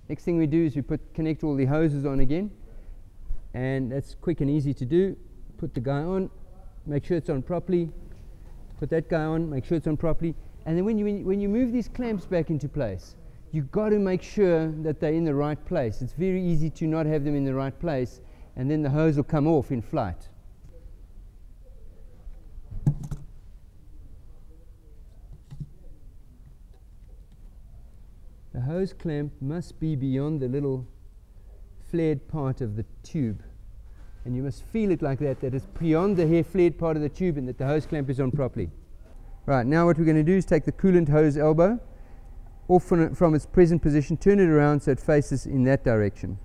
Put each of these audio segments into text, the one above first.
Next thing we do is we connect all the hoses on again, and that's quick and easy to do. Put the guy on, make sure it's on properly, put that guy on, make sure it's on properly, and then when you move these clamps back into place, you've got to make sure that they're in the right place. It's very easy to not have them in the right place, and then the hose will come off in flight. The hose clamp must be beyond the little flared part of the tube, and you must feel it like that, that it's beyond the hair flared part of the tube and that the hose clamp is on properly. Right, now what we're going to do is take the coolant hose elbow off from its present position, turn it around so it faces in that direction.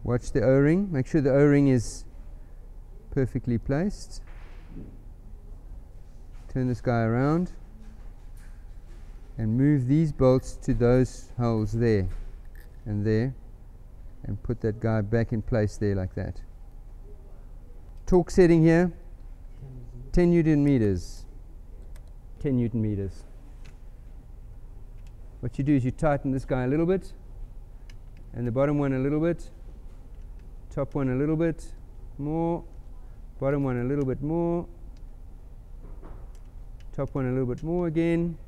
Watch the O-ring, make sure the O-ring is perfectly placed. Turn this guy around and move these bolts to those holes there, and put that guy back in place there like that. Torque setting here, 10 Newton meters. 10 Newton meters. What you do is you tighten this guy a little bit, and the bottom one a little bit, top one a little bit more, bottom one a little bit more, top one a little bit more again.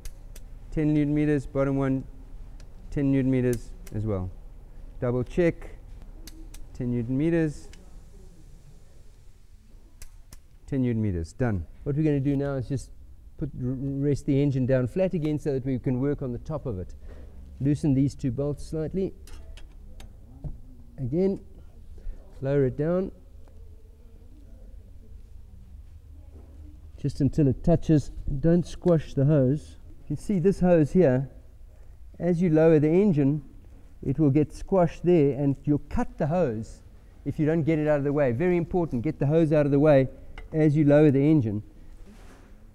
10 Newton meters, bottom one 10 Newton meters as well. Double check, 10 Newton meters, 10 Newton meters, done. What we're going to do now is just rest the engine down flat again so that we can work on the top of it. Loosen these two bolts slightly. Again, lower it down just until it touches. Don't squash the hose. You can see this hose here, as you lower the engine, it will get squashed there and you'll cut the hose if you don't get it out of the way. Very important, get the hose out of the way as you lower the engine.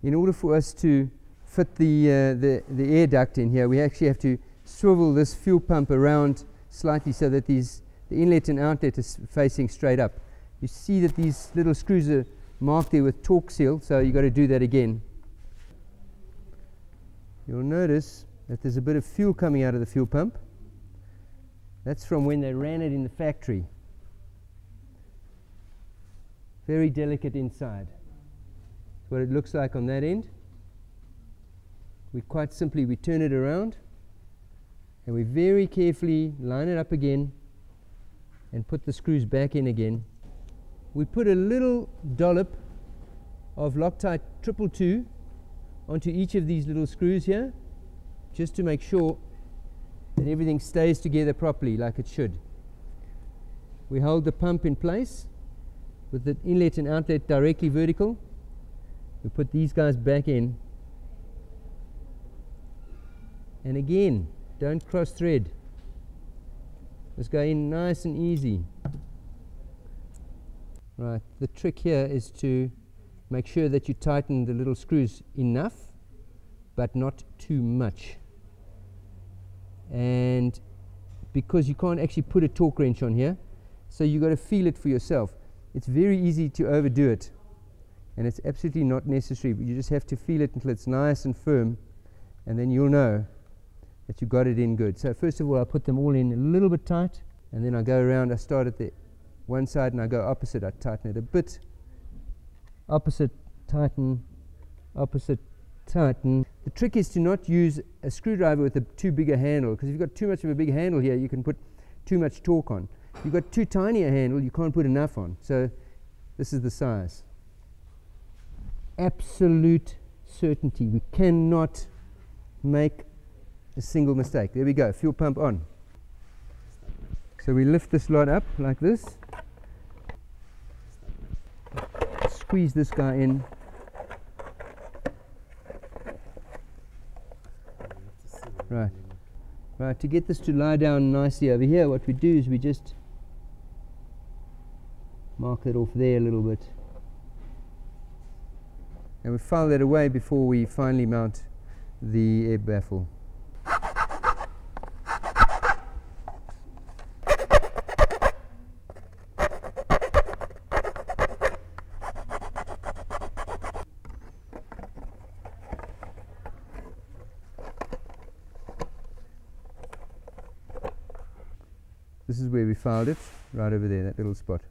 In order for us to fit the air duct in here, we actually have to swivel this fuel pump around slightly so that the inlet and outlet is facing straight up. You see that these little screws are marked there with torque seal, so you've got to do that again. You'll notice that there's a bit of fuel coming out of the fuel pump. That's from when they ran it in the factory. Very delicate inside. That's what it looks like on that end. We quite simply, we turn it around and we very carefully line it up again and put the screws back in again. We put a little dollop of Loctite 222 onto each of these little screws here, just to make sure that everything stays together properly like it should. We hold the pump in place with the inlet and outlet directly vertical. We put these guys back in, and again, don't cross thread. Just go in nice and easy. Right, the trick here is to make sure that you tighten the little screws enough, but not too much. And because you can't actually put a torque wrench on here, so you've got to feel it for yourself. It's very easy to overdo it, and it's absolutely not necessary, but you just have to feel it until it's nice and firm, and then you'll know that you got it in good. So first of all, I'll put them all in a little bit tight, and then I go around, I start at the one side and I go opposite, I tighten it a bit, opposite, tighten, opposite, tighten. The trick is to not use a screwdriver with a too big a handle, because if you've got too much of a big handle here, you can put too much torque on. If you've got too tiny a handle, you can't put enough on. So this is the size. Absolute certainty. We cannot make a single mistake. There we go, fuel pump on. So we lift this lot up like this, squeeze this guy in, right, to get this to lie down nicely over here, what we do is we just mark that off there a little bit, and we file that away before we finally mount the air baffle. This is where we filed it, right over there, that little spot.